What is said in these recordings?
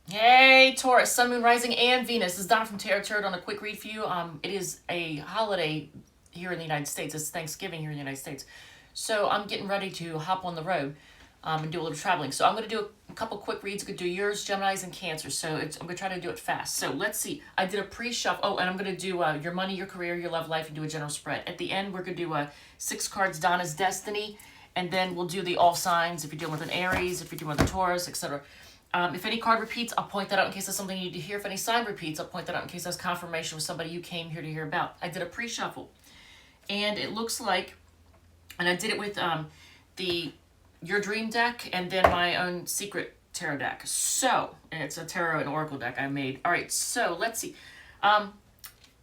Hey, Taurus, Sun, Moon, Rising, and Venus. This is Donna from Tarot Tarot on a quick read for you. It is a holiday here in the United States. It's Thanksgiving here in the United States. So I'm getting ready to hop on the road and do a little traveling. So I'm going to do a couple quick reads. I'm going to do yours, Gemini's, and Cancer. So I'm going to try to do it fast. So let's see. I did a pre-shuffle. Oh, and I'm going to do your money, your career, your love life, and do a general spread. At the end, we're going to do 6 cards, Donna's Destiny. And then we'll do the all signs if you're dealing with an Aries, if you're dealing with a Taurus, etc. If any card repeats, I'll point that out in case that's something you need to hear. If any sign repeats, I'll point that out in case that's confirmation with somebody you came here to hear about. I did a pre-shuffle. And it looks like, and I did it with the Your Dream deck and then my own secret tarot deck. So, and it's a tarot and oracle deck I made. All right, so let's see.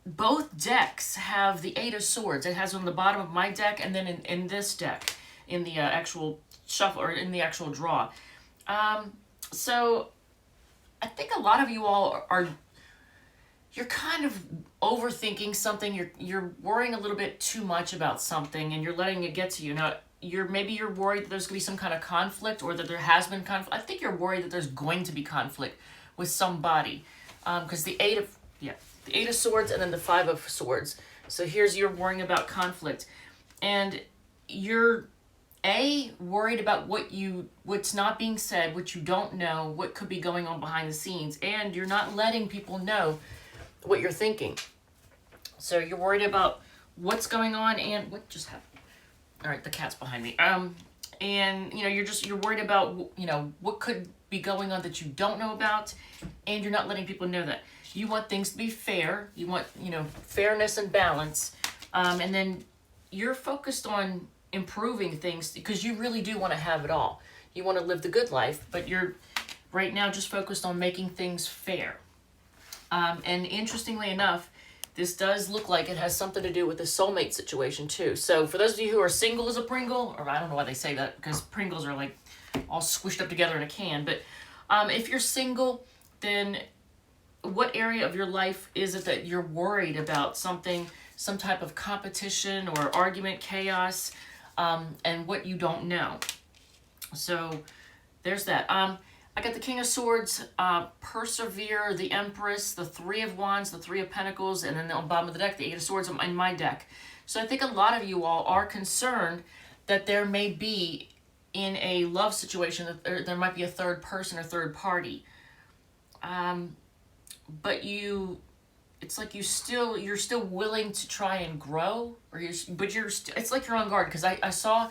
Both decks have the Eight of Swords. It has on the bottom of my deck and then in this deck, in the actual shuffle, or in the actual draw. So I think a lot of you all are you're kind of overthinking something. You're worrying a little bit too much about something and you're letting it get to you. Now you're worried that there's gonna be some kind of conflict or that there has been conflict. I think you're worried that there's going to be conflict with somebody. Because the Eight of Swords and then the Five of Swords. So here's you're worrying about conflict. And you're worried about what's not being said, what you don't know, what could be going on behind the scenes, and you're not letting people know what you're thinking. So you're worried about what's going on and what just happened. All right, the cat's behind me. And you're worried about what could be going on that you don't know about, and you're not letting people know that. You want things to be fair. You want fairness and balance, and then you're focused on improving things because you really do want to have it all. You want to live the good life, but you're right now just focused on making things fair. And interestingly enough, this does look like it has something to do with the soulmate situation too. So for those of you who are single as a Pringle, or I don't know why they say that because Pringles are like all squished up together in a can, but if you're single, then what area of your life is it that you're worried about something, some type of competition or argument, chaos, and what you don't know? So there's that. I got the King of Swords, Persevere, the Empress, the Three of Wands, the Three of Pentacles, and then on the bottom of the deck, the Eight of Swords in my deck. So I think a lot of you all are concerned that there may be in a love situation that there might be a third person or third party. But it's like you're still willing to try and grow, it's like you're on guard because I saw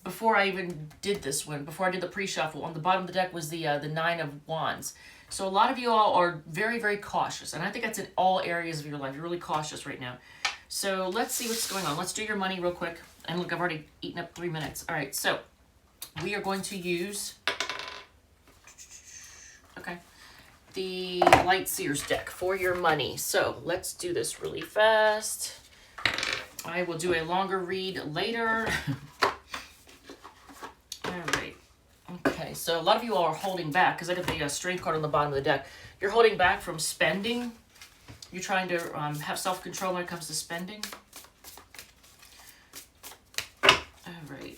before I even did this one, before I did the pre-shuffle, on the bottom of the deck was the Nine of Wands. So a lot of you all are very, very cautious, and I think that's in all areas of your life. You're really cautious right now. So let's see what's going on. Let's do your money real quick. And look, I've already eaten up 3 minutes. All right, so we are going to use the Light Seers deck for your money. So let's do this really fast. I will do a longer read later. All right. Okay, so a lot of you all are holding back because I got the Strength card on the bottom of the deck. You're holding back from spending. You're trying to have self-control when it comes to spending. All right.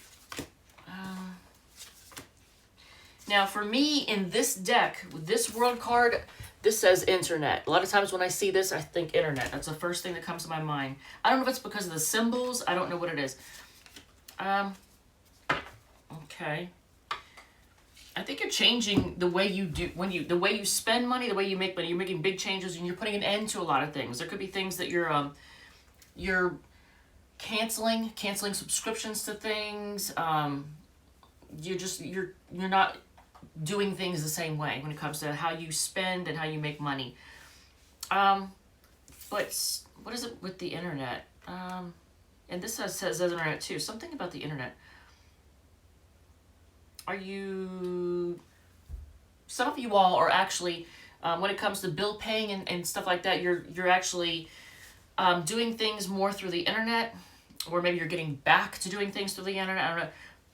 Now, for me, in this deck, with this World card, this says internet. A lot of times when I see this, I think internet. That's the first thing that comes to my mind. I don't know if it's because of the symbols. I don't know what it is. Okay. I think you're changing the way you do, the way you spend money, the way you make money. You're making big changes and you're putting an end to a lot of things. There could be things that you're canceling subscriptions to things. You're not doing things the same way when it comes to how you spend and how you make money. But what is it with the internet? And this says internet too. Something about the internet. Some of you all are actually, when it comes to bill paying and stuff like that, you're actually doing things more through the internet, or maybe you're getting back to doing things through the internet. I don't know.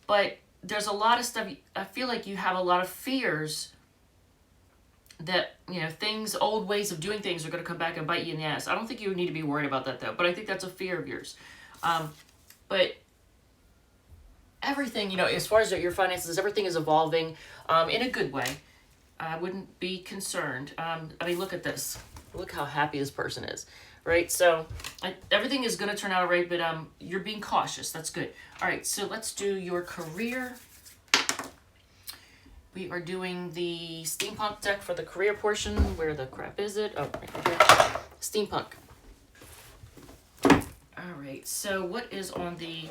But there's a lot of stuff. I feel like you have a lot of fears that, old ways of doing things are going to come back and bite you in the ass. I don't think you need to be worried about that, though. But I think that's a fear of yours. But everything, as far as your finances, everything is evolving in a good way. I wouldn't be concerned. I mean, look at this. Look how happy this person is, right? So everything is going to turn out right, but you're being cautious. That's good. All right, so let's do your career. We are doing the steampunk deck for the career portion. Where the crap is it? Oh, right here. Steampunk. All right, so what is on the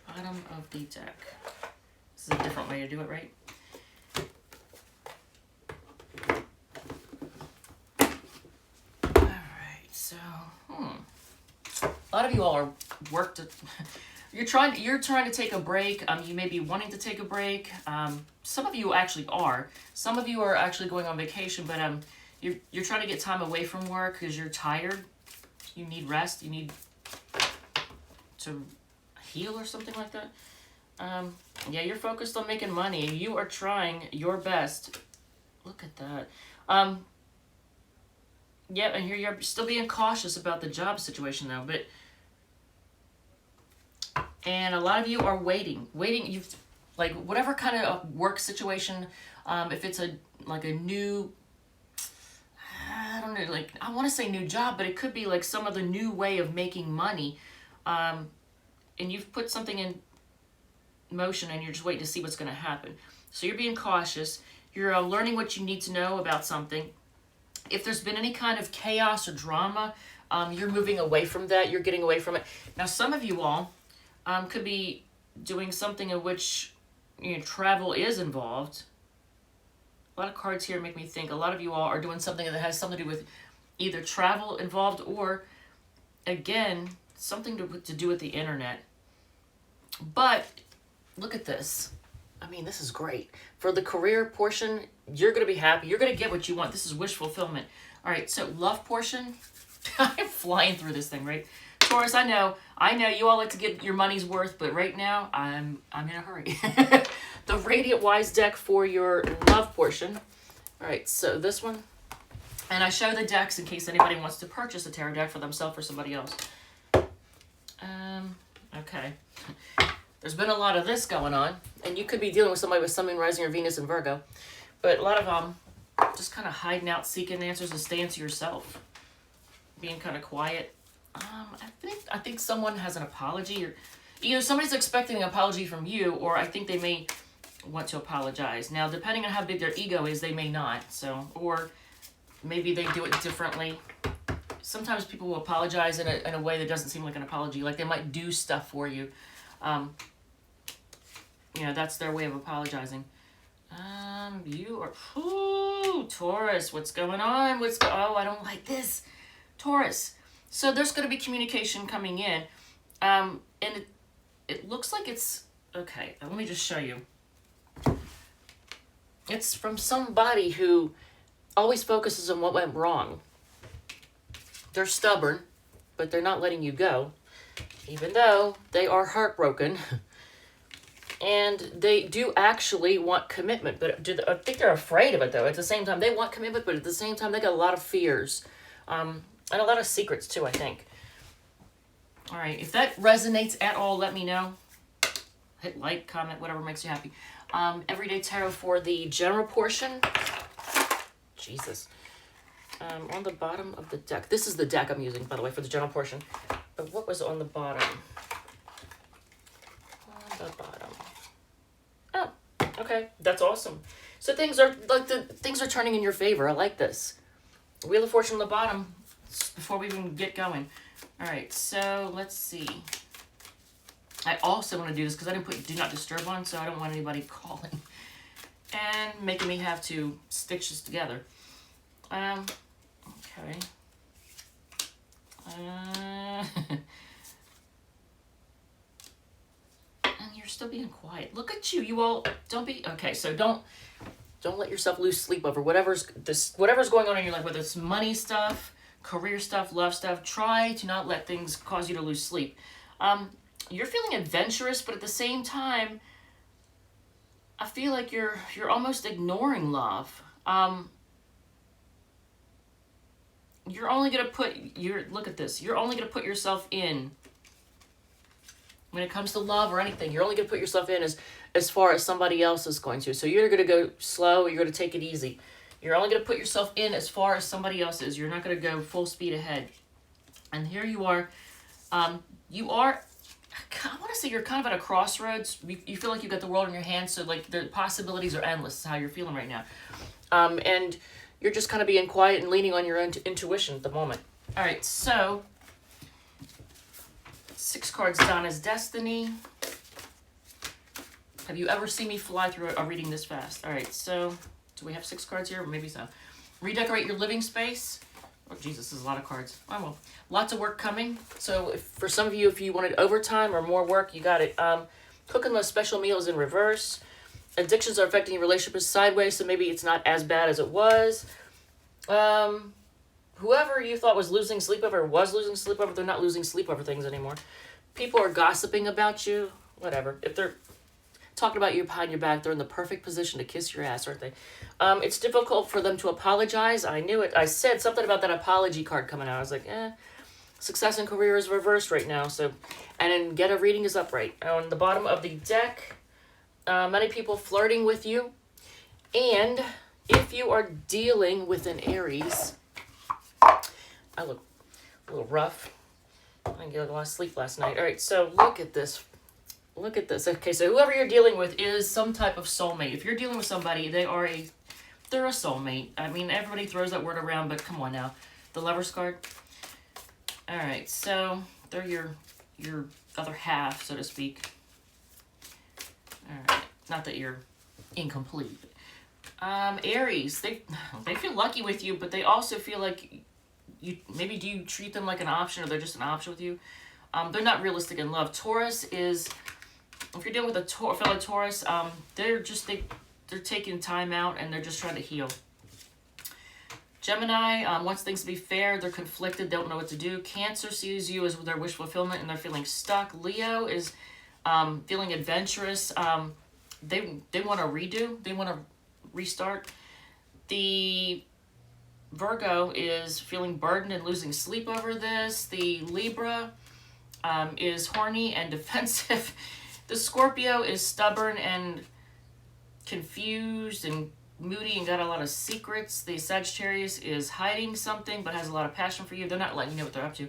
bottom of the deck? This is a different way to do it, right? All right, so, a lot of you all are worked. You're trying to take a break. You may be wanting to take a break. Some of you actually are. Some of you are actually going on vacation, but you're trying to get time away from work because you're tired. You need rest. You need to heal or something like that. Yeah, you're focused on making money. You are trying your best. Look at that. Yeah, and here you're still being cautious about the job situation though, but. And a lot of you are waiting. You've, like, whatever kind of work situation, if it's a new, I don't know, like, I want to say new job, but it could be like some other new way of making money. And you've put something in motion and you're just waiting to see what's going to happen. So you're being cautious. You're learning what you need to know about something. If there's been any kind of chaos or drama, you're moving away from that. You're getting away from it. Now, some of you all could be doing something in which travel is involved. A lot of cards here make me think a lot of you all are doing something that has something to do with either travel involved or, again, something to do with the internet. But look at this. I mean, this is great. For the career portion, you're going to be happy. You're going to get what you want. This is wish fulfillment. All right, so love portion. I'm flying through this thing, right? Taurus, I know you all like to get your money's worth, but right now I'm in a hurry. The Radiant Wise deck for your love portion. All right, so this one, and I show the decks in case anybody wants to purchase a tarot deck for themselves or somebody else. Okay. There's been a lot of this going on, and you could be dealing with somebody with Sun, Moon, Rising, or Venus in Virgo, but a lot of just kind of hiding out, seeking answers, and staying to yourself, being kind of quiet. I think someone has an apology, or either somebody's expecting an apology from you, or I think they may want to apologize. Now, depending on how big their ego is, they may not. So, or maybe they do it differently. Sometimes people will apologize in a way that doesn't seem like an apology. Like they might do stuff for you. That's their way of apologizing. You are, Taurus, what's going on? Oh, I don't like this. Taurus. So there's going to be communication coming in. And it looks like it's, okay, let me just show you. It's from somebody who always focuses on what went wrong. They're stubborn, but they're not letting you go, even though they are heartbroken. And they do actually want commitment, but I think they're afraid of it, though. At the same time, they want commitment, but at the same time, they got a lot of fears. And a lot of secrets, too, I think. All right, if that resonates at all, let me know. Hit like, comment, whatever makes you happy. Everyday Tarot for the general portion. Jesus. On the bottom of the deck. This is the deck I'm using, by the way, for the general portion. But what was on the bottom? On the bottom. Oh, okay. That's awesome. So things are turning in your favor. I like this. Wheel of Fortune on the bottom before we even get going. All right, so let's see. I also want to do this because I didn't put Do Not Disturb on, so I don't want anybody calling and making me have to stitch this together. Okay. And you're still being quiet. Look at you. You all don't be okay. So don't let yourself lose sleep over whatever's going on in your life, whether it's money stuff, career stuff, love stuff. Try to not let things cause you to lose sleep. You're feeling adventurous, but at the same time, I feel like you're almost ignoring love. You're only gonna look at this. You're only gonna put yourself in When it comes to love or anything, you're only going to put yourself in as far as somebody else is going to. So you're going to go slow, you're going to take it easy. You're only going to put yourself in as far as somebody else is. You're not going to go full speed ahead. And here you are. You are, I want to say you're kind of at a crossroads. You feel like you got the world in your hands, so like the possibilities are endless is how you're feeling right now. And you're just kind of being quiet and leaning on your own intuition at the moment. All right, so 6 cards down is Destiny. Have you ever seen me fly through a reading this fast? All right, so do we have 6 cards here? Maybe so. Redecorate your living space. Oh, Jesus, this is a lot of cards. Oh, well, lots of work coming. So for some of you, if you wanted overtime or more work, you got it. Cooking those special meals in reverse. Addictions are affecting your relationships sideways, so maybe it's not as bad as it was. Whoever you thought was losing sleep over, they're not losing sleep over things anymore. People are gossiping about you, whatever. If they're talking about you behind your back, they're in the perfect position to kiss your ass, aren't they? It's difficult for them to apologize. I knew it. I said something about that apology card coming out. I was like, success and career is reversed right now. So, and then get a reading is upright. On the bottom of the deck, many people flirting with you. And if you are dealing with an Aries, I look a little rough. I didn't get a lot of sleep last night. All right, so look at this. Look at this. Okay, so whoever you're dealing with is some type of soulmate. If you're dealing with somebody, they're a soulmate. I mean, everybody throws that word around, but come on now. The Lover's card. All right, so they're your other half, so to speak. All right, not that you're incomplete. Aries, they feel lucky with you, but they also feel like maybe do you treat them like an option, or they're just an option with you. They're not realistic in love. Taurus is, if you're dealing with a fellow Taurus, they're taking time out and they're just trying to heal. Gemini wants things to be fair. They're conflicted. They don't know what to do. Cancer sees you as their wish fulfillment and they're feeling stuck. Leo is feeling adventurous. They want to redo. They want to restart. The Virgo is feeling burdened and losing sleep over this. The Libra is horny and defensive. The Scorpio is stubborn and confused and moody and got a lot of secrets. The Sagittarius is hiding something but has a lot of passion for you. They're not letting you know what they're up to.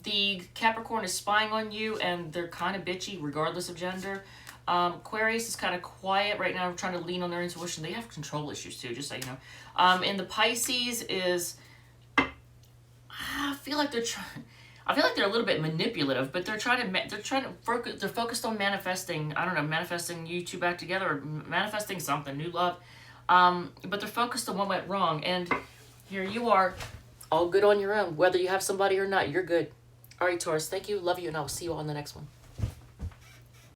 The Capricorn is spying on you and they're kind of bitchy regardless of gender. Aquarius is kind of quiet right now, trying to lean on their intuition. They have control issues too, just so you know. And the Pisces is, I feel like they're a little bit manipulative, but they're focused on manifesting. I don't know, manifesting you two back together, or manifesting something, new love. But they're focused on what went wrong. And here you are, all good on your own. Whether you have somebody or not, you're good. All right, Taurus, thank you, love you, and I'll see you on the next one.